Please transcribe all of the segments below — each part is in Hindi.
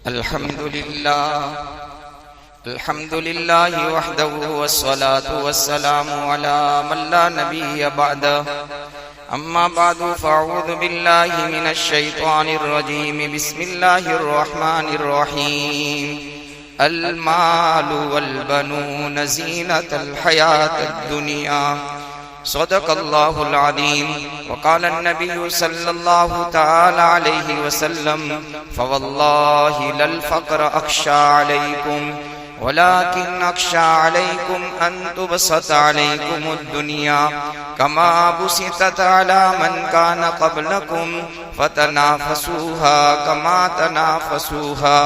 अल्हम्दुलिल्लाह वहदहु वस्सलातु वस्सलामु अला मन ला नबिय्य बअदहु अम्मा बअदु फ़अऊज़ु बिल्लाहि मिनश शैतानिर रजीम बिस्मिल्लाहिर रहमानिर रहीम अल मालु वल बनून ज़ीनतुल हयातिद दुनिया सदक़ल्लाहुल अज़ीम वक़ाल अन्नबिय्यु सल्लल्लाहु तआला अलैहि वसल्लम फ़वल्लाहि लल फ़क़्र अख़शा अलैकुम वलाकिन अख़शा अलैकुम अन तुबसत अलैकुमुद दुनिया कमा बुसितत अला मन कान क़ब्लकुम फतनाफ़सूहा कमा तनाफ़सूहा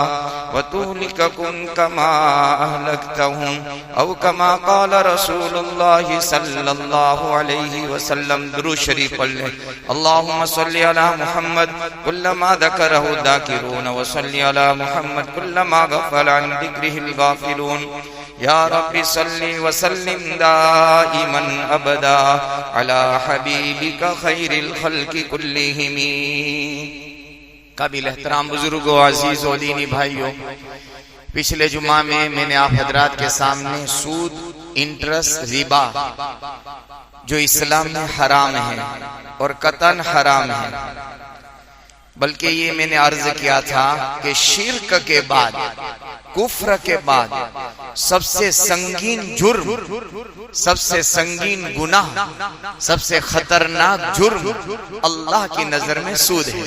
वतुहलिककुम कमा अहलक्तहुम औ कमा क़ाल रसूलुल्लाहि सल्लल्लाहु अलैहि वसल्लम। दुरूद शरीफ पढ़ लें। अल्लाहुम्मा सल्लि अला मुहम्मद कुल्लमा ज़करहु ज़ाकिरून व सल्लि अला मुहम्मद कुल्लमा गफ़ल अन ज़िक्रिहिल गाफ़िलून। या रब्बि सल्लि व सल्लिम दाइमन अबदा अला हबीबिका खैरिल खल्क़ि कुल्लिहिम। काबिल एहतराम बुजुर्गों, अजीज़ों, दीनी भाइयों, पिछले जुमा में मैंने आप हजरात के सामने सूद, इंटरेस्ट, रिबा जो इस्लाम में हराम है और कतन हराम है, बल्कि ये मैंने अर्ज किया था कि शिर्क के बाद, कुफ्र के बाद सबसे संगीन जुर्म, सबसे संगीन गुनाह, सबसे खतरनाक जुर्म अल्लाह की नजर में सूद है।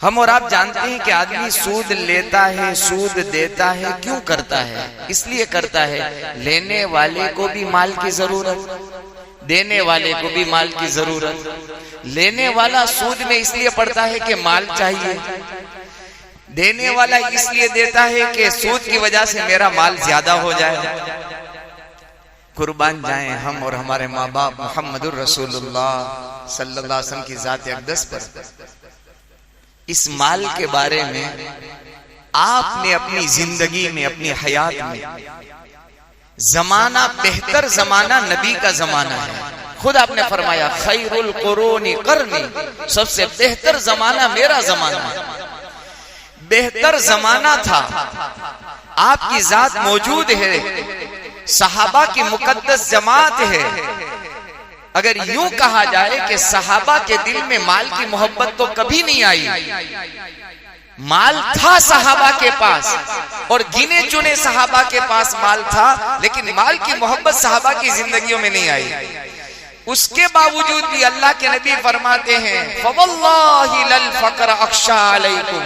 हम और आप जानते हैं कि आदमी सूद लेता है, सूद देता है, क्यों करता है? इसलिए करता है लेने वाले को भी माल की जरूरत, देने वाले को भी माल की जरूरत। लेने वाला सूद में इसलिए पड़ता है कि माल चाहिए, देने वाला इसलिए देता है कि सूद की वजह से मेरा माल ज्यादा हो जाए। कुर्बान जाएं हम और हमारे माँ बाप मुहम्मदुर रसूलुल्लाह सल्लल्लाहु अलैहि वसल्लम की ज़ात अक़दस पर। इस माल के बारे में आपने अपनी जिंदगी में, अपनी हयात में, जमाना बेहतर जमाना नबी का जमाना है। खुद आपने फरमाया खैरुल कुरूनी क़र्नी, सबसे बेहतर जमाना मेरा जमाना है। बेहतर जमाना था, आपकी जात मौजूद है, सहाबा की मुकद्दस जमात है। अगर यूं कहा जाए कि सहाबा के दिल में माल की मोहब्बत तो कभी नहीं आई, माल था सहाबा के पास और गिने चुने सहाबा के पास माल था, लेकिन माल की मोहब्बत सहाबा की जिंदगियों में नहीं आई। उसके बावजूद भी अल्लाह के नबी फरमाते हैं फवल्लाहि लल फ़क़्र अख़शा अलैकुम,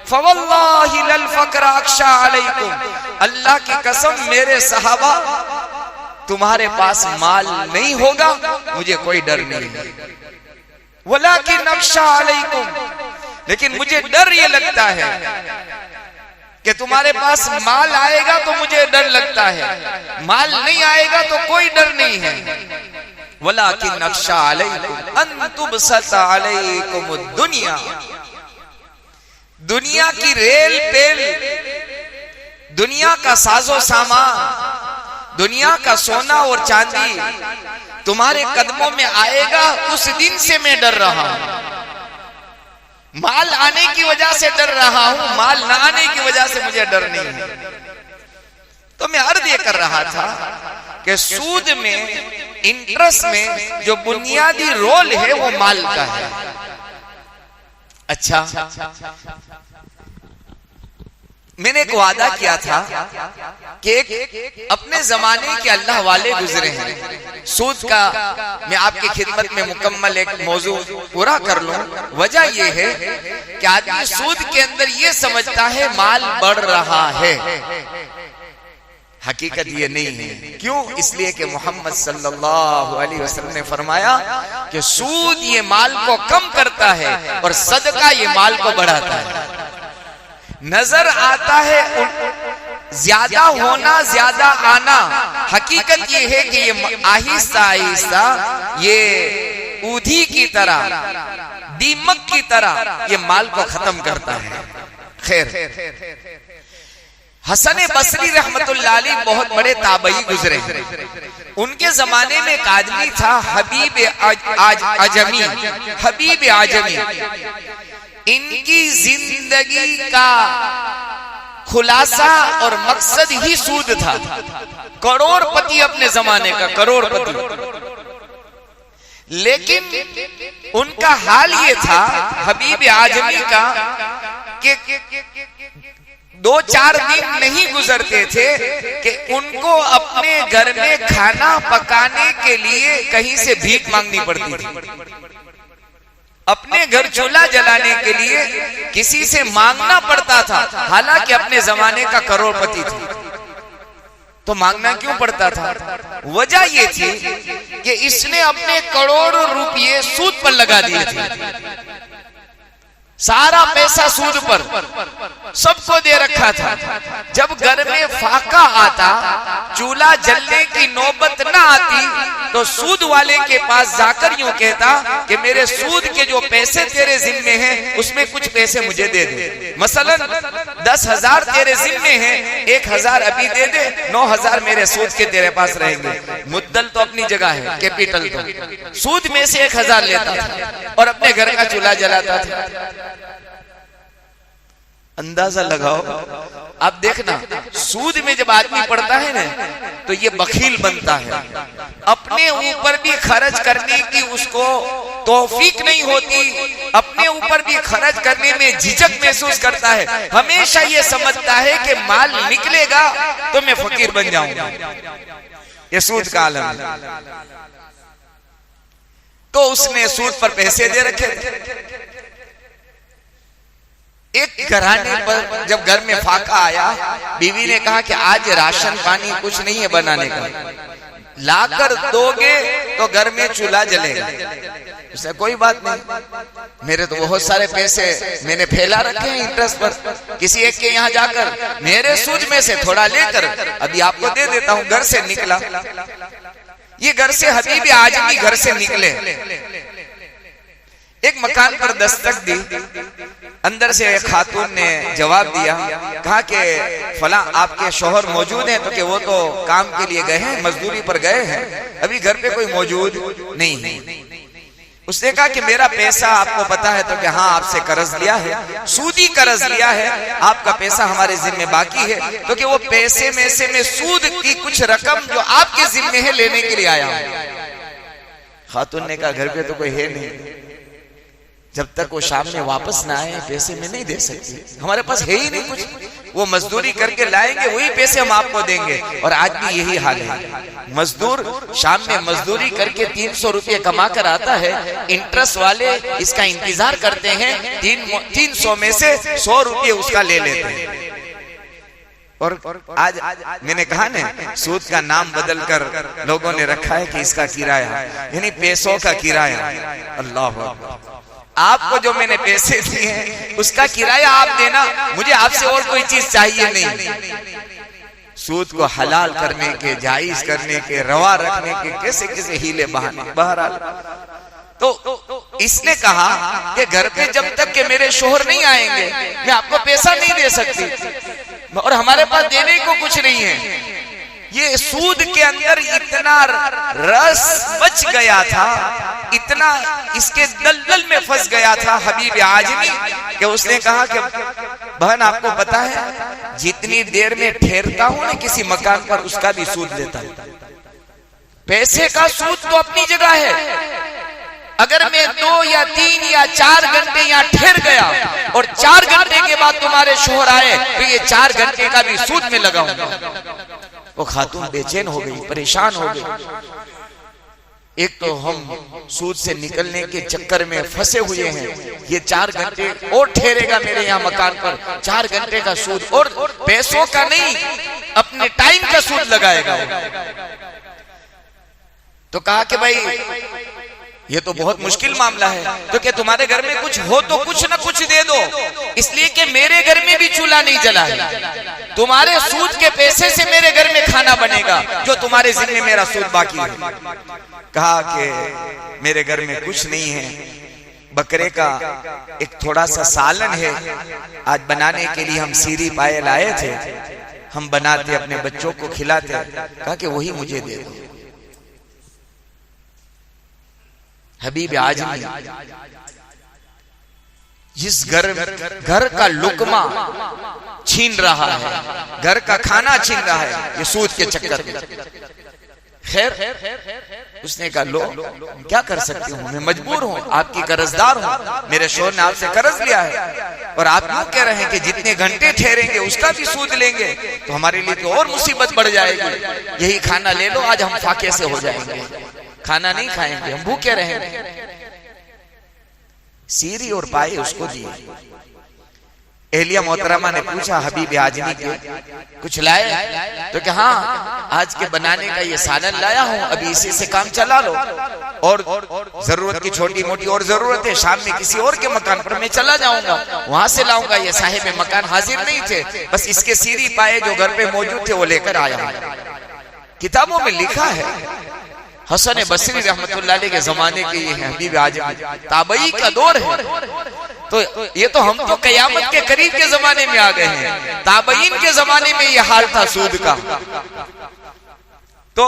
फवल्लाहि लल फ़क़्र अख़शा अलैकुम। अल्लाह की कसम मेरे सहाबा तुम्हारे पास माल नहीं होगा, मुझे कोई डर नहीं है। वलाकिन अख़शा अलैकुम, लेकिन मुझे डर ये लगता है कि तुम्हारे पास माल आएगा तो मुझे डर लगता है, माल नहीं आएगा तो कोई डर नहीं है। वलाकिन अख़शा अलैकुम अन तुबसत अलैकुमुद दुनिया, दुनिया की रेल पेल, दुनिया का साजो सामान, दुनिया का सोना और चांदी तुम्हारे कदमों में आएगा, उस दिन से मैं डर रहा हूं। माल आने की वजह से डर रहा हूं, माल ना आने की वजह से मुझे डर नहीं है। तो मैं अर्ज ये कर रहा था कि सूद में, इंटरेस्ट में जो बुनियादी रोल है वो माल का है। अच्छा, मैंने एक वादा किया था कि अपने जमाने के अल्लाह वाले गुजरे हैं, सूद का मैं आपकी खिदमत में मुकम्मल एक मौजू पूरा कर लूं। वजह यह है कि आदमी सूद के अंदर ये समझता है माल बढ़ रहा है, हकीकत ये नहीं है। क्यों? इसलिए कि मोहम्मद सल्लल्लाहु अलैहि वसल्लम ने फरमाया कि सूद ये माल को कम करता है और सदका ये माल को बढ़ाता है। नजर आता है ज्यादा होना, ज्यादा आना, हकीकत ये है कि ये आहिस्ता आहिस्ता ये ऊधी की तरह, दीमक की तरह ये माल को खत्म करता है। खैर, हसन बसरी रहमतुल्लाह अलैह बहुत बड़े ताबई गुजरे। उनके जमाने में एक आदमी था हबीब आजमी, हबीब आजमी। इनकी जिंदगी का खुलासा और मकसद ही सूद था। करोड़पति अपने जमाने का, करोड़पति। लेकिन उनका हाल ये था हबीब आजमी का कि 2-4 दिन नहीं गुजरते थे कि उनको अपने घर में खाना पकाने के लिए कहीं से भीख मांगनी पड़ती थी। अपने घर चूल्हा जलाने के लिए किसी से मांगना पड़ता था, हालांकि अपने जमाने का करोड़पति थे। तो मांगना क्यों पड़ता था? वजह ये थी कि इसने अपने करोड़ों रुपये सूद पर लगा दिए थे। सारा पैसा सूद पर सबको दे रखा था। जब घर में फाका आता, चूल्हा जलने की नौबत ना आती, तो सूद वाले के पास जाकर यूं कहता कि मेरे सूद के जो पैसे तेरे जिम्मे हैं उसमें कुछ पैसे मुझे दे दे। मसलन 10,000 तेरे जिम्मे हैं, 1,000 अभी दे दे, 9,000 मेरे सूद के तेरे पास रहेंगे। मुद्दल तो अपनी जगह है, कैपिटल तो सूद में से 1,000 लेता था और अपने घर का चूल्हा जलाता था। अंदाजा लगाओ, आप देखना, सूद में जब आदमी पड़ता है ना तो ये बखील बनता है। अपने ऊपर भी खर्च करने की उसको तौफीक नहीं होती, अपने ऊपर भी खर्च करने में झिझक महसूस करता है। हमेशा ये समझता है कि माल निकलेगा तो मैं फकीर बन जाऊंगा। ये सूद का आलम है। तो उसने सूद पर पैसे दे रखे थे। एक घराने पर जब घर में फाका आया, बीवी ने कहा कि आज राशन पानी कुछ नहीं है बनाने का, लाकर दोगे तो घर में चूल्हा जलेगा। उसने कोई बात नहीं, मेरे तो बहुत सारे पैसे मैंने फैला रखे हैं इंटरेस्ट पर, किसी एक के यहाँ जाकर मेरे सूद में से थोड़ा लेकर अभी आपको दे देता हूँ। घर से निकला, ये घर से हबीब आजमी घर से निकले, एक मकान पर दस्तक दी। अंदर से एक खातून ने जवाब दिया, कहा कि फला आपके शौहर मौजूद हैं? तो कि वो तो काम के लिए गए हैं, मजदूरी पर गए हैं, अभी घर पे कोई मौजूद नहीं है। उसने कहा कि मेरा पैसा आपको पता है? तो कि हाँ, आपसे कर्ज लिया है, सूदी कर्ज लिया है, आपका पैसा हमारे जिम्मे बाकी है। तो कि वो पैसे में से मैं सूद की कुछ रकम जो आपके जिम्मे है लेने के लिए आया हूं। खातून ने कहा घर पे तो कोई है नहीं, जब तक वो शाम में वापस ना आए पैसे में नहीं दे सकती, हमारे पास है ही नहीं कुछ। वो मजदूरी करके लाएंगे, वही पैसे हम आपको देंगे। और आज भी यही हाल है। मजदूर शाम में मजदूरी करके 300 रुपये कमा कर आता है, इंटरेस्ट वाले इसका इंतजार करते हैं, 300 में से 100 रुपये उसका ले लेते हैं। और आज मैंने कहा ना, सूद का नाम बदलकर लोगों ने रखा है कि इसका किराया, यानी पैसों का किराया। अल्लाह, आपको जो मैंने पैसे दिए हैं उसका किराया आप देना, मुझे आपसे और कोई चीज चाहिए नहीं। सूद को हलाल करने के, जायज करने के, रवा रखने के कैसे कैसे हीले बहाने। बहरहाल तो इसने कहा कि घर पे जब तक के मेरे शोहर नहीं आएंगे मैं आपको पैसा नहीं दे सकती, और हमारे पास देने को कुछ नहीं है। ये सूद के अंदर इतना रस बच गया था, इतना इसके दलदल में फंस गया था हबीब आजमी कि उसने कहा कि बहन आपको पता है, जितनी देर में ठहरता हूं ना किसी मकान पर उसका भी सूद लेता हूं। पैसे का सूद तो अपनी जगह है, अगर मैं 2 या 3 या 4 घंटे यहाँ ठहर गया और 4 घंटे के बाद तुम्हारे शोहर आए तो ये 4 घंटे का भी सूद में लगाऊंगा। वो खातून बेचैन हो गई, परेशान हो गई। एक तो हम सूद से निकलने के चक्कर में फंसे हुए हैं, ये 4 घंटे और ठहरेगा मेरे यहाँ मकान पर, 4 घंटे का सूद, और पैसों का नहीं अपने टाइम का सूद लगाएगा। तो कहा कि भाई ये तो बहुत मुश्किल मामला है, तो क्या तुम्हारे घर में कुछ हो तो कुछ ना कुछ दे दो, इसलिए कि मेरे घर में भी चूल्हा नहीं जला है, तुम्हारे सूद के पैसे से मेरे घर में खाना बनेगा, जो तुम्हारे जिम्मे मेरा सूद बाकी है। कहा कि मेरे घर में कुछ नहीं है, बकरे का एक थोड़ा सा सालन है, आज बनाने के लिए हम सीरी पाए लाए थे, हम बनाते अपने बच्चों को खिलाते। कहा कि वही मुझे दे दो। हबीब आजमी जिस घर का लुकमा छीन रहा है, घर का खाना छीन रहा है, ये सूद के चक्कर में। खैर उसने कहा लो क्या कर सकती हूँ, मैं मजबूर हूँ, आपकी कर्जदार हूँ, मेरे शोहर ने आपसे कर्ज लिया है और आप यूं कह रहे हैं कि जितने घंटे ठहरेंगे उसका भी सूद लेंगे तो हमारे लिए तो और मुसीबत बढ़ जाएगी। यही खाना ले लो, आज हम फाके से हो जाएंगे, खाना नहीं खाएंगे, हम भूखे रहेंगे। सीरी और पाए उसको दिए। एहलिया मोहतरमा ने पूछा हबीब आजमी के कुछ लाए? तो क्या हाँ, आज के बनाने का ये सालन लाया हूँ, अभी इसी से काम चला लो, और जरूरत की छोटी मोटी और जरूरत है, शाम में किसी और के मकान पर मैं चला जाऊंगा, वहां से लाऊंगा। ये साहिब मकान हाजिर नहीं थे, बस इसके सीरी पाए जो घर पे मौजूद थे वो लेकर आया हूँ। किताबों में लिखा है हसन बसरी रहमतुल्लाह अलैह के जमाने के ये हबीब आजमी, ताबई का दौर है। तो ये तो हम तो कयामत के करीब के जमाने में आ गए हैं, ताबईन के जमाने में ये हाल था सूद का। तो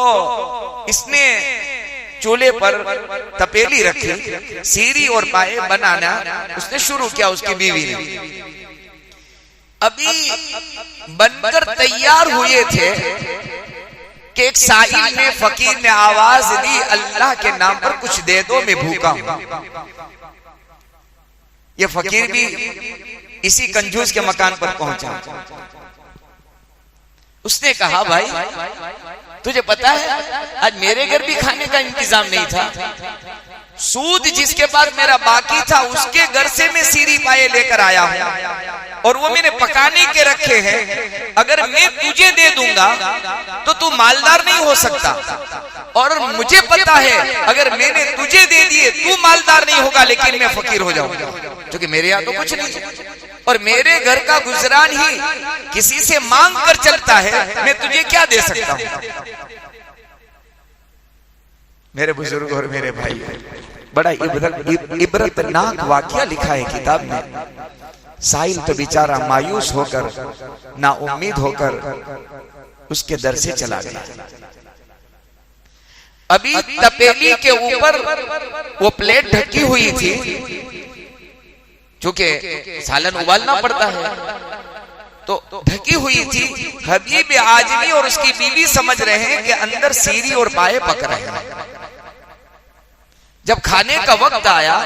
इसने चूल्हे पर तपेली रखी, सीरी और पाए बनाना उसने शुरू किया उसकी बीवी ने। अभी बनकर तैयार हुए थे कि एक साइल ने, फकीर ने आवाज दी, अल्लाह के नाम पर कुछ दे दो, मैं भूखा हूं। ये फकीर भी इसी कंजूस के मकान पर पहुंचा। उसने कहा भाई तुझे पता है आज मेरे घर भी खाने का इंतजाम नहीं था, सूद जिसके पास मेरा बाकी था उसके घर से मैं सीरी पाए लेकर आया हूं और वो मैंने पकाने के रखे हैं। अगर मैं तुझे दे दूंगा तो तू मालदार नहीं हो सकता, और मुझे पता है अगर मैंने तुझे दे दिए तू मालदार नहीं होगा, लेकिन मैं फकीर हो जाऊंगा, क्योंकि मेरे यहाँ तो कुछ नहीं और मेरे घर का गुजरान ही किसी से मांग कर चलता है, मैं तुझे क्या दे सकता हूं। मेरे बुजुर्ग और मेरे भाई, बड़ा इबरतनाक वाकया लिखा है किताब में। साहिल तो बेचारा मायूस होकर, ना उम्मीद होकर उसके दर से चला गया। अभी तपेली के ऊपर वो प्लेट ढकी हुई थी, क्योंकि सालन उबालना पड़ता है, तो ढकी हुई थी। हबीब आजमी और उसकी बीवी समझ रहे हैं कि अंदर सीरी और पाए पक रहे हैं। जब खाने का वक्त आया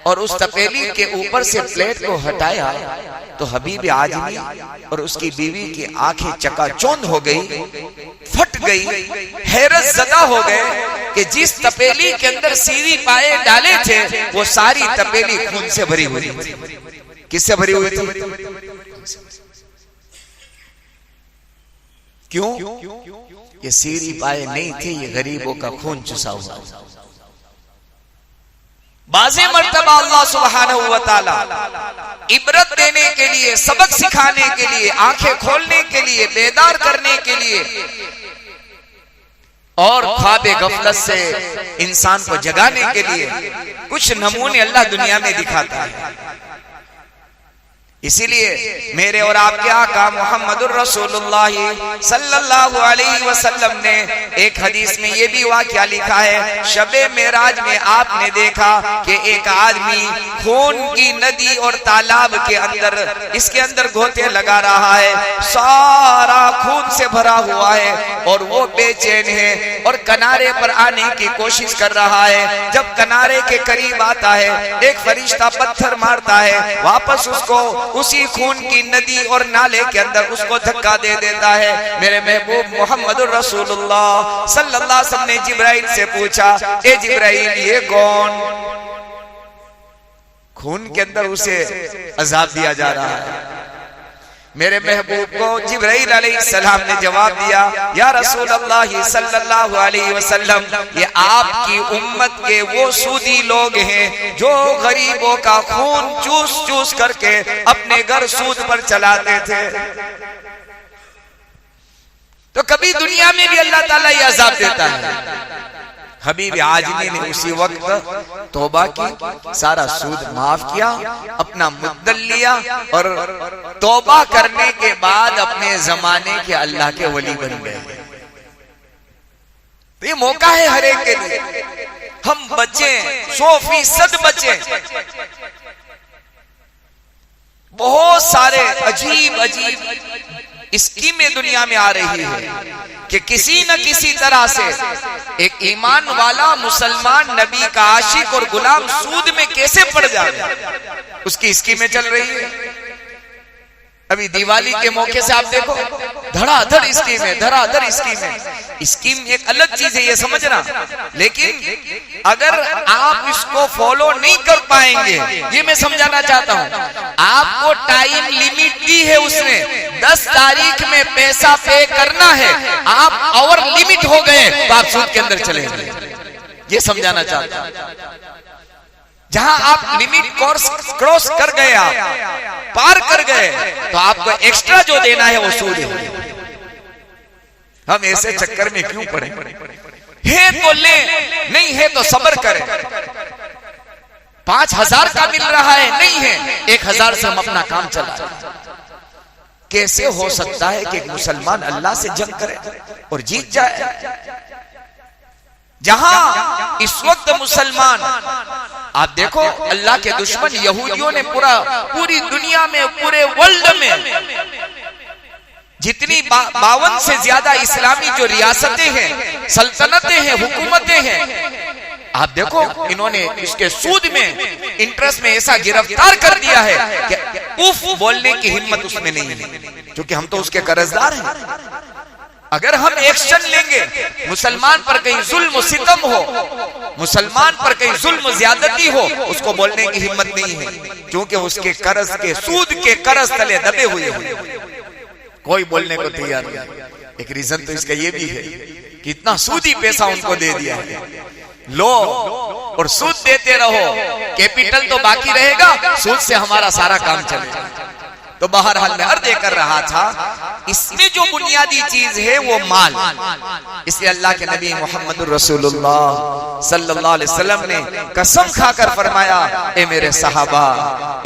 और उस तपेली के ऊपर से प्लेट को हटाया तो हबीब आजमी और उसकी बीवी की आंखें चकाचौंध हो गई, फट गई, हैरत ज़दा हो गए कि जिस तपेली के अंदर सीरी पाए डाले थे वो सारी तपेली खून से भरी हुई थी। किससे भरी हुई थी? क्यों? ये सीरी पाए नहीं थे, ये गरीबों का खून चुसा हुआ। बाज़े मर्तबा अल्लाह सुब्हानहू व तआला इबरत देने के लिए, सबक सिखाने के लिए, आंखें खोलने के लिए, बेदार करने के लिए और ख्वाब गफलत से इंसान को जगाने के लिए कुछ नमूने अल्लाह दुनिया में दिखाता है। इसीलिए मेरे और आपके आका मोहम्मदुर रसूलुल्लाह सल्लल्लाहु अलैहि वसल्लम ने एक हदीस में ये भी वाकया लिखा है, शबे मेराज में आपने देखा कि एक आदमी खून की नदी और तालाब के अंदर, इसके अंदर गोते लगा रहा है, सारा खून से भरा हुआ है और वो बेचैन है और किनारे पर आने की कोशिश कर रहा है। जब किनारे के करीब आता है, एक फरिश्ता पत्थर मारता है, वापस उसको उसी खून की नदी और नाले के अंदर उसको धक्का दे देता है। मेरे महबूब मोहम्मद रसूलुल्लाह सल्लल्लाहु अलैहि वसल्लम ने जिब्राइल से पूछा, ए जिब्राइल ये कौन? खून के अंदर उसे अजाब दिया जा रहा है। मेरे महबूब को जिब्राइल अलैहिस्सलाम ने जवाब दिया, या रसूल अल्लाह सल्लल्लाहु अलैहि वसल्लम, ये आपकी उम्मत के वो सूदी लोग हैं जो गरीबों का खून चूस चूस करके अपने घर सूद पर चलाते थे। तो कभी दुनिया में भी अल्लाह ताला ये अजाब देता है। हबीब आजमी ने उसी वक्त तौबा की, सारा सूद माफ किया, अपना मुद्दल लिया और तौबा करने के बाद अपने जमाने के अल्लाह के वली बन गए। तो ये मौका है हर एक के लिए, हम बचे 100% बचे। बहुत सारे अजीब अजीब स्कीमें दुनिया में आ रही है कि किसी न किसी तरह से एक ईमान वाला मुसलमान नबी का आशिक और गुलाम सूद में कैसे पड़ जाए, उसकी स्कीमें चल रही है। अभी दिवाली के मौके से आप देखो, धड़ाधड़ स्कीम है, धड़ाधड़ स्कीम है। स्कीम एक अलग चीज है, ये समझना, लेकिन अगर आप इसको फॉलो नहीं कर पाएंगे, ये मैं समझाना चाहता हूं। आपको टाइम लिमिट दी है उसने, 10 तारीख में पैसा पे करना है, आप और लिमिट हो गए तो आप सूद के अंदर चले गए, ये समझाना चाहता हूं। जहां आप लिमिट क्रॉस कर गए, आप पार कर गए, तो आपको एक्स्ट्रा जो देना है वो सूद है। हम ऐसे चक्कर में क्यों पड़े? है तो ले, नहीं है तो सब्र करें। 5000 का मिल रहा है, नहीं है 1000 से हम अपना काम चला। कैसे हो सकता है कि एक मुसलमान अल्लाह से जंग करे और जीत जाए? जहां इस वक्त मुसलमान, आप देखो, अल्लाह के दुश्मन यहूदियों ने पूरी दुनिया में, पूरे वर्ल्ड में जितनी 52 से ज्यादा इस्लामी जो रियासतें हैं, सल्तनतें हैं, हुकूमतें हैं, आप देखो इन्होंने इसके सूद में, इंटरेस्ट में ऐसा गिरफ्तार कर दिया है कि उफ बोलने की हिम्मत उसमें नहीं है, क्योंकि हम तो उसके कर्जदार हैं। अगर हम एक्शन लेंगे, मुसलमान पर कहीं जुल्म सितम हो, मुसलमान पर कहीं जुल्म ज्यादती हो, उसको बोलने की हिम्मत नहीं है, क्योंकि उसके कर्ज के, सूद के कर्ज तले दबे हुए हैं, कोई बोलने को तैयार नहीं। एक रीजन तो इसका ये भी है कि इतना सूदी पैसा उनको दे दिया है, लो और सूद देते रहो, कैपिटल तो बाकी रहेगा, सूद से हमारा सारा काम चलेगा। तो बहरहाल मैं अर्ज कर रहा था, इसमें जो बुनियादी चीज है वो माल। इसलिए अल्लाह के नबी मोहम्मद रसूलुल्लाह सल्लल्लाहु अलैहि वसल्लम ने कसम खाकर फरमाया, ए मेरे सहाबा,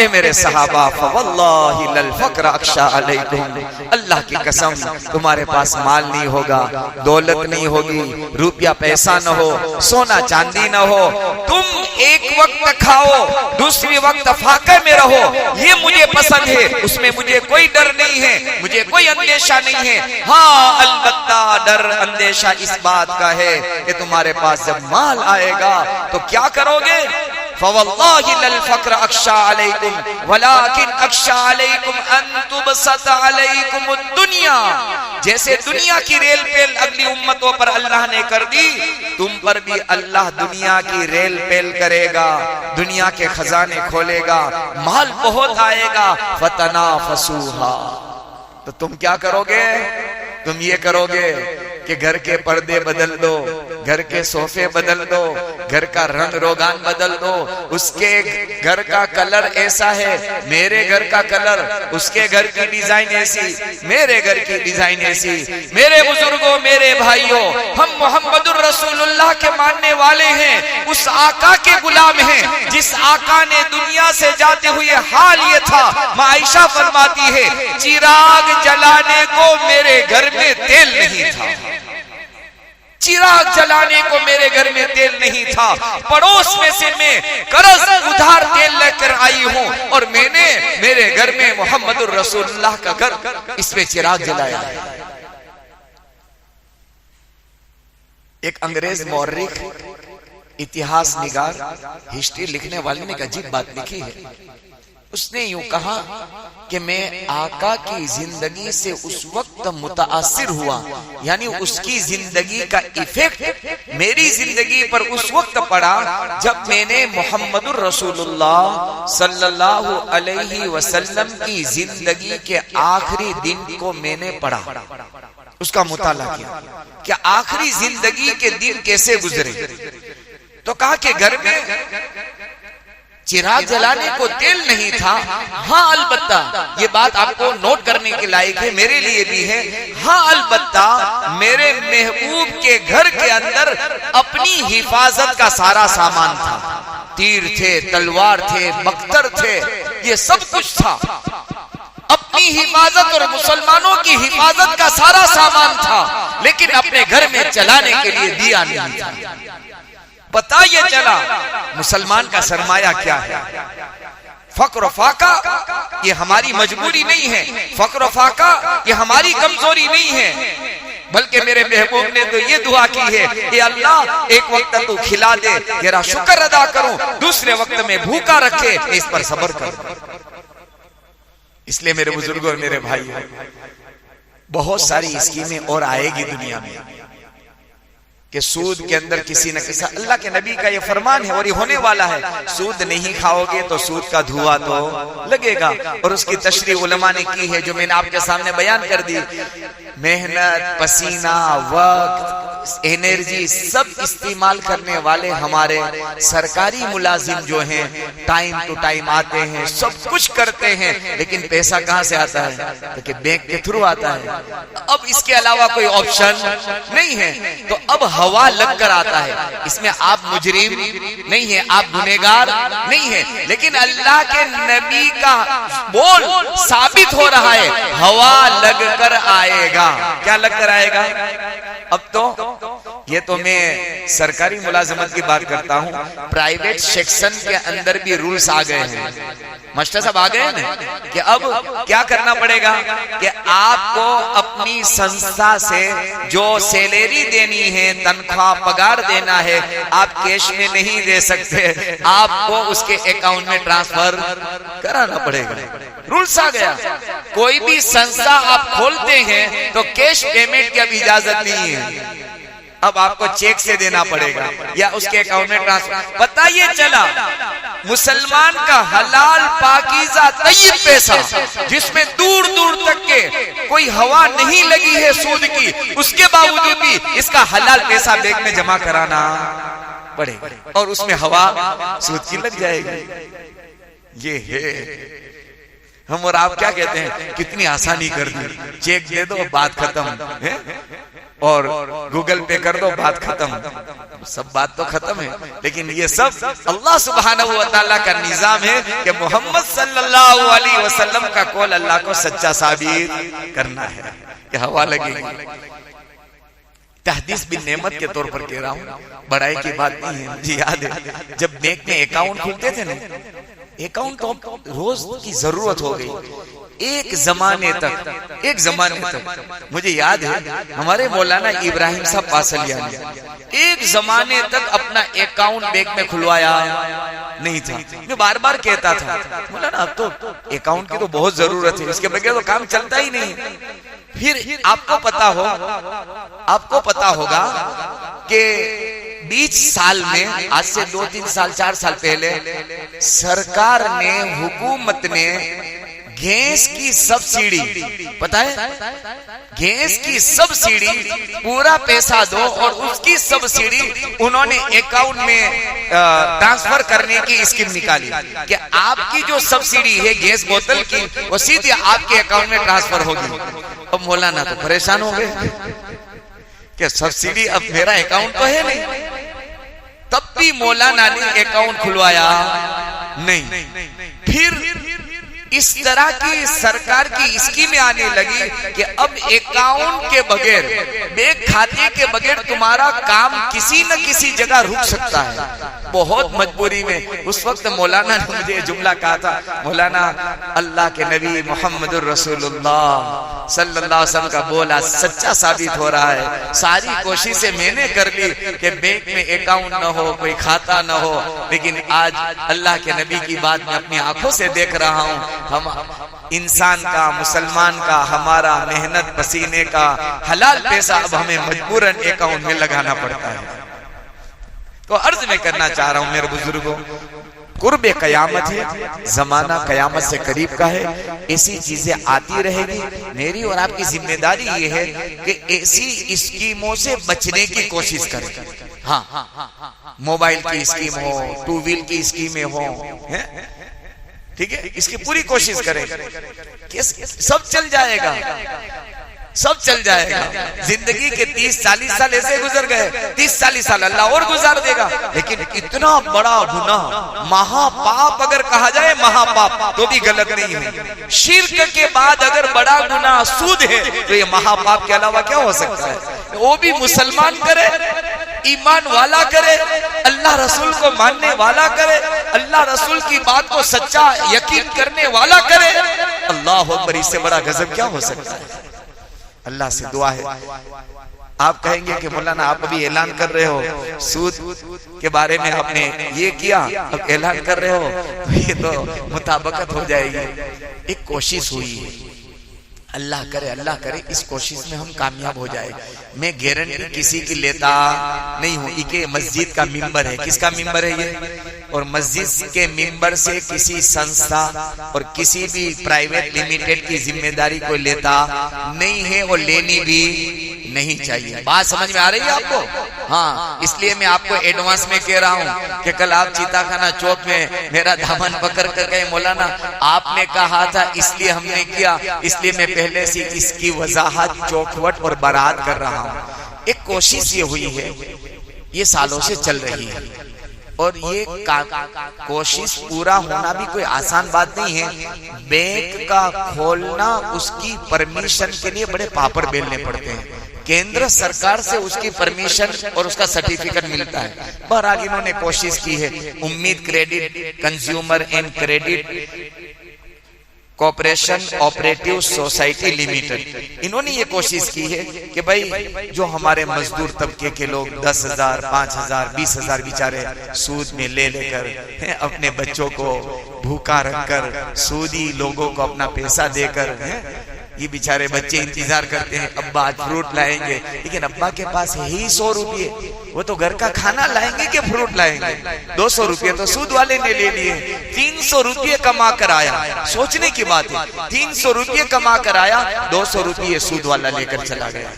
ए मेरे सहाबा, फवल्लाहि लल फक्र अख्शा अलैकुम, अल्लाह की कसम तुम्हारे पास माल नहीं होगा, दौलत नहीं होगी, रुपया पैसा न हो, सोना चांदी न हो, तुम एक वक्त खाओ, दूसरी वक्त फाके में रहो, ये मुझे पसंद है, उसमें मुझे कोई डर नहीं है, मुझे कोई अंदेशा नहीं है। हाँ, अलबत्ता डर अंदेशा इस बात का है कि तुम्हारे पास जब माल आएगा तो क्या करोगे? फवल्लाहि लल फक्र अख्शा अलैकुम वलाकिन अख्शा अलैकुम अन तुबसत अलैकुम दुनिया। जैसे दुनिया की रेल पेल अगली उम्मतों पर अल्लाह ने कर दी, तुम पर भी अल्लाह दुनिया की रेल पेल करेगा, दुनिया के खजाने खोलेगा, माल बहुत आएगा। फतनाफसूहा, तो तुम क्या करोगे? तुम ये करोगे कि घर के पर्दे बदल दो, घर के सोफे बदल दो, घर का रंग रोगान बदल दो, उसके घर का कलर ऐसा है, मेरे घर का कलर, उसके घर की डिजाइन ऐसी, मेरे घर की डिजाइन ऐसी। मेरे बुजुर्गों, मेरे भाइयों, हम मोहम्मदुर रसूलुल्लाह के मानने वाले हैं, उस आका के गुलाम हैं जिस आका ने दुनिया से जाते हुए हाल ये था। माँ आयशा फरमाती है, चिराग जलाने को मेरे घर में तेल नहीं था, चिराग जलाने को मेरे घर में तेल नहीं था, पड़ोस में से मैं कर्ज उधार तेल लेकर आई हूँ और मैंने मेरे घर में मोहम्मदुर रसूलुल्लाह का घर, इसमें चिराग जलाया। एक अंग्रेज मौर्रिख, इतिहास निगार, हिस्ट्री लिखने वाले ने एक अजीब बात लिखी है। उसने यूं कहा कि मैं आका की जिंदगी से उस वक्त मुतासिर हुआ, यानी उसकी जिंदगी का इफेक्ट मेरी जिंदगी पर उस वक्त पड़ा जब मैंने मोहम्मदुर रसूलुल्लाह सल्लल्लाहु अलैहि वसल्लम की जिंदगी के आखिरी दिन को मैंने पढ़ा, उसका मुताला किया कि आखिरी जिंदगी के दिन कैसे गुजरे। तो कहा कि घर में चिराग जलाने को तेल नहीं था। हाँ अलबत्ता, ये बात आपको नोट करने के लायक है, मेरे लिए भी है। हाँ अलबत्ता, मेरे महबूब के घर के अंदर अपनी हिफाजत का सारा सामान था, तीर थे, तलवार थे, बख्तर थे, ये सब कुछ था। अपनी हिफाजत और मुसलमानों की हिफाजत का सारा सामान था, लेकिन अपने घर में चलाने के लिए दिया नहीं था। पता ये चला मुसलमान का सरमाया क्या है। फक्र फाका ये हमारी मजबूरी नहीं है, फक्र फाका ये हमारी कमजोरी नहीं है, बल्कि मेरे महबूब ने तो ये दुआ की है कि अल्लाह एक वक्त तू खिला दे, तेरा शुक्र अदा करूं, दूसरे वक्त में भूखा रखे, इस पर सब्र कर। इसलिए मेरे बुजुर्गों और मेरे भाई, बहुत सारी स्कीमें और आएगी दुनिया में कि सूद के अंदर किसी न किसी, अल्लाह के नबी का ये फरमान है और ये होने वाला है, सूद नहीं खाओगे तो सूद का धुआं तो लगेगा। और उसकी तशरीह उलमा ने की है जो मैंने आपके सामने बयान कर दी। मेहनत, पसीना, वक्त, एनर्जी सब इस्तेमाल करने वाले हमारे सरकारी मुलाजिम जो हैं, टाइम टू टाइम आते हैं, सब कुछ करते हैं, लेकिन पैसा कहां से आता है? तो बैंक के थ्रू आता है। अब इसके अलावा कोई ऑप्शन नहीं है, तो अब हवा लगकर आता है। इसमें आप मुजरिम नहीं है, आप गुनहगार नहीं है, लेकिन अल्लाह के नबी का बोल साबित हो रहा है, हवा लगकर आएगा। क्या लगकर आएगा? अब तो ये तो मैं सरकारी मुलाजमत की बात करता हूँ, प्राइवेट सेक्शन के अंदर भी रूल्स आ गए हैं। मास्टर साहब आ गए हैं ना कि अब क्या करना पड़ेगा कि आपको अपनी संस्था से जो सैलरी देनी है, तनख्वाह पगार देना है, आप कैश में नहीं दे सकते, आपको उसके अकाउंट में ट्रांसफर कराना पड़ेगा। रूल्स आ गया। कोई भी संस्था आप खोलते हैं तो कैश पेमेंट की अब इजाजत नहीं है, अब आपको चेक से देना पड़ेगा या उसके अकाउंट में ट्रांसफर। पता ये चला मुसलमान का हलाल पाकीज़ा तय्यब पैसा, जिसमें दूर दूर तक के कोई हवा नहीं लगी है सूद की, उसके बावजूद भी इसका हलाल पैसा बैंक में जमा कराना पड़ेगा और उसमें हवा सूद की लग जाएगी। ये है हम और आप क्या कहते हैं, कितनी आसानी कर दी, चेक दे दो बात खत्म है, और गूगल पे कर दो बात खत्म। सब बात तो खत्म है, लेकिन ये सब अल्लाह सुब्हानहू व तआला का निजाम है कि मोहम्मद सल्लल्लाहु अलैहि वसल्लम का कौल अल्लाह को सच्चा साबित करना है कि हवा लगेगी। तहदीस बिन नेमत के तौर पर कह रहा हूँ, बड़ाई की बात नहीं है। मुझे याद है जब बैंक में अकाउंट खुलते थे ना, अकाउंट तो रोज की जरूरत हो गई। एक जमाने तक मुझे याद है हमारे मौलाना इब्राहिम साहब पासलियानी एक जमाने तक अपना अकाउंट बैंक में खुलवाया नहीं था। मैं बार बार कहता था, मौलाना अब तो अकाउंट की तो बहुत जरूरत है, इसके बगैर तो काम चलता ही नहीं। फिर आपको पता होगा कि 20 साल में, आज से 2-3 साल 4 साल पहले, सरकार ने, हुकूमत ने गैस की सब्सिडी, पता है गैस की सब्सिडी, पूरा पैसा दो और उसकी सब्सिडी उन्होंने अकाउंट में ट्रांसफर करने की स्कीम निकाली कि आपकी जो सब्सिडी है गैस बोतल की, वो सीधे आपके अकाउंट में ट्रांसफर होगी। अब मौलाना तो परेशान हो गए कि सब्सिडी अब मेरा अकाउंट तो है नहीं। तब भी मौलाना ने अकाउंट खुलवाया नहीं। फिर इस तरह की सरकार की स्कीमें आने लगी कि अब अकाउंट के बगैर, बैंक खाते के बगैर तुम्हारा काम किसी न किसी जगह रुक सकता है। बहुत मजबूरी में उस वक्त मौलाना ने मुझे जुमला कहा था, मौलाना अल्लाह के नबी मोहम्मदुर रसूलुल्लाह सल्लल्लाहु अलैहि वसल्लम का बोला सच्चा साबित हो रहा है। सारी कोशिशें मैंने कर ली कि बैंक में अकाउंट न हो, कोई खाता न हो, लेकिन आज अल्लाह के नबी की बात मैं अपनी आंखों से देख रहा हूँ। हम इंसान का, मुसलमान का, हमारा मेहनत पसीने का हलाल पैसा अब हमें मजबूरन अकाउंट में लगाना पड़ता है। तो अर्ज में करना चाह रहा हूं मेरे बुजुर्गों, कुर्बे कयामत है, जमाना कयामत से करीब का है, ऐसी चीजें आती रहेगी। मेरी और आपकी जिम्मेदारी ये है कि ऐसी स्कीमों से बचने की कोशिश करें। हाँ, मोबाइल की स्कीम हो, 2 व्हील की स्कीमें हो, ठीक है, इसकी पूरी कोशिश करें कि सब चल जाएगा, सब चल जाएगा। जिंदगी के 30-40 साल ऐसे गुजर गए, 30-40 साल अल्लाह और गुजार देगा। लेकिन इतना बड़ा गुनाह, महापाप अगर कहा जाए, महापाप तो भी गलत नहीं है। शिर्क के बाद अगर बड़ा गुनाह सूद है तो ये महापाप के अलावा क्या हो सकता है? वो भी मुसलमान करे ईमान वाला करे, अल्लाह रसूल को मानने वाला करे, अल्लाह रसूल की बात को सच्चा यकीन करने वाला करे। अल्लाह अकबर, इससे बड़ा गजब क्या हो सकता है। अल्लाह से दुआ है। आप कहेंगे कि मौलाना आप अभी ऐलान कर रहे हो सूद के बारे में, आपने ये किया, अब ऐलान कर रहे हो, तो ये तो मुताबकत हो जाएगी। एक कोशिश हुई है, अल्लाह करे इस कोशिश में हम कामयाब हो जाए। मैं गारंटी किसी की लेता नहीं हूँ। ये मस्जिद का मिंबर है। किसका मिंबर है ये? और मस्जिद के मिंबर से किसी संस्था और किसी भी प्राइवेट लिमिटेड की जिम्मेदारी को लेता नहीं है और लेनी भी नहीं चाहिए। बात समझ में आ रही है आपको? हाँ, इसलिए मैं आपको एडवांस में कह रहा हूँ कि कल आप चीताखाना चौक में मेरा दामन पकड़ कर गए, मौलाना आपने कहा था इसलिए हमने किया, इसलिए मैं पहले से इसकी वजाहत चौखवट और बारात कर रहा हूँ। एक कोशिश ये हुई है, ये सालों से चल रही है, और ये कोशिश पूरा होना भी कोई आसान बात नहीं है। बैंक का खोलना, उसकी परमिशन के लिए बड़े पापड़ बेलने पड़ते हैं। केंद्र सरकार से उसकी परमिशन और उसका सर्टिफिकेट मिलता है। बहरहाल इन्होंने कोशिश की है। उम्मीद credit consumer and credit corporation operative society limited, इन्होंने ये कोशिश की है कि भाई जो हमारे मजदूर तबके के लोग 10,000, 5,000, 20,000 बेचारे सूद में ले लेकर अपने बच्चों को भूखा रखकर सूदी लोगों को अपना पैसा देकर, ये बेचारे बच्चे इंतजार करते हैं अब्बा आज फ्रूट लाएंगे, लेकिन अब्बा के पास है ही 100 रुपये, वो तो घर का खाना लाएंगे कि फ्रूट लाएंगे। 200 रुपये तो सूद वाले ने ले लिए। 300 रुपये कमा कर आया, सोचने की बात है, 300 रुपये कमा कर आया, 200 रुपये सूद वाला लेकर चला गया।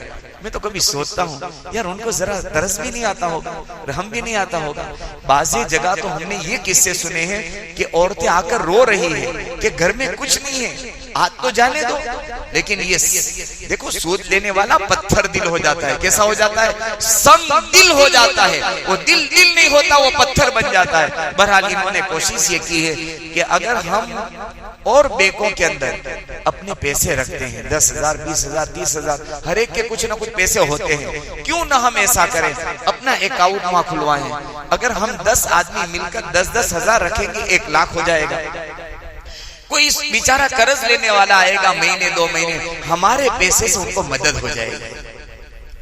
मैं तो कभी सोचता हूँ यार उनको जरा तरस भी नहीं आता होगा, रहम भी नहीं आता होगा। बाज़ी जगह तो हमने ये किस्से सुने हैं कि औरतें आकर रो रही है कि घर में कुछ नहीं है, आज तो जाने दो। लेकिन ये देखो सूद लेने वाला पत्थर दिल हो जाता है। कैसा हो जाता है? संग दिल हो जाता है। वो दिल नहीं होता, वो पत्थर बन जाता है। बहरहाल इन्होंने कोशिश ये की है कि अगर हम और बैंकों के अंदर अपने पैसे रखते हैं 10,000, 20,000, 30,000, हर एक के कुछ ना कुछ पैसे होते हैं, क्यों ना हम ऐसा करें, अपना अकाउंट वहां खुलवाएं। अगर हम 10 आदमी मिलकर 10-10 हजार रखेंगे, 1 लाख हो जाएगा। कोई बेचारा कर्ज लेने वाला आएगा महीने 2 महीने, हमारे पैसे से उनको मदद हो जाएगी।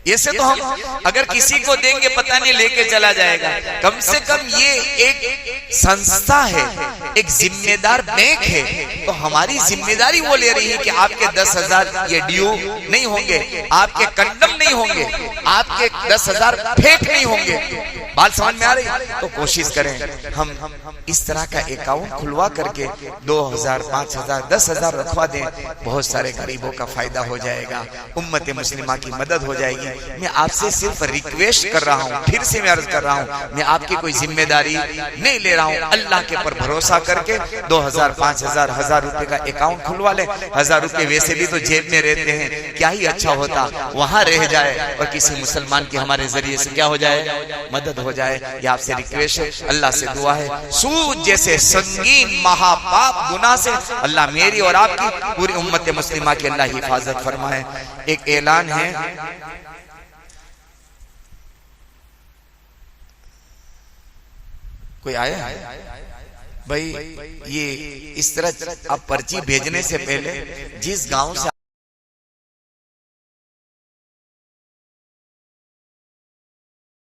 ऐसे तो हम अगर किसी को देंगे पता नहीं लेके चला जाएगा। कम से कम ये एक संस्था है, एक जिम्मेदार बैंक है, तो हमारी जिम्मेदारी वो ले रही है कि आपके 10,000 ये ड्यू नहीं होंगे, आपके कंडम नहीं होंगे, आपके 10,000 फेक नहीं होंगे। बात समझ में आ रही? तो कोशिश करें हम इस तरह का अकाउंट खुलवा करके 2,000, 5,000, 10,000 रखवा दें, बहुत सारे गरीबों का फायदा हो जाएगा, उम्मत मुस्लिमा की मदद हो जाएगी। मैं आपसे सिर्फ रिक्वेस्ट कर रहा हूँ, फिर से मैं अर्ज कर रहा हूँ, मैं आपकी कोई जिम्मेदारी नहीं ले रहा हूँ। अल्लाह के पर भरोसा करके 2,000, 5,000, 1,000 रुपए का अकाउंट खुलवा ले। 1,000 रुपए वैसे भी तो जेब में रहते हैं, क्या ही अच्छा होता वहां रह जाए और किसी मुसलमान की हमारे जरिए से क्या हो जाए, मदद हो जाए। ये आपसे रिक्वेस्ट है, अल्लाह से दुआ है, सूद जैसे संगीन महापाप गुनाह से अल्लाह मेरी और आपकी पूरी उम्मत मुस्लिमा की अल्लाह हिफाजत फरमाए। एक ऐलान है, कोई आया भाई, ये इस तरह आप पर्ची भेजने से पहले जिस गांव से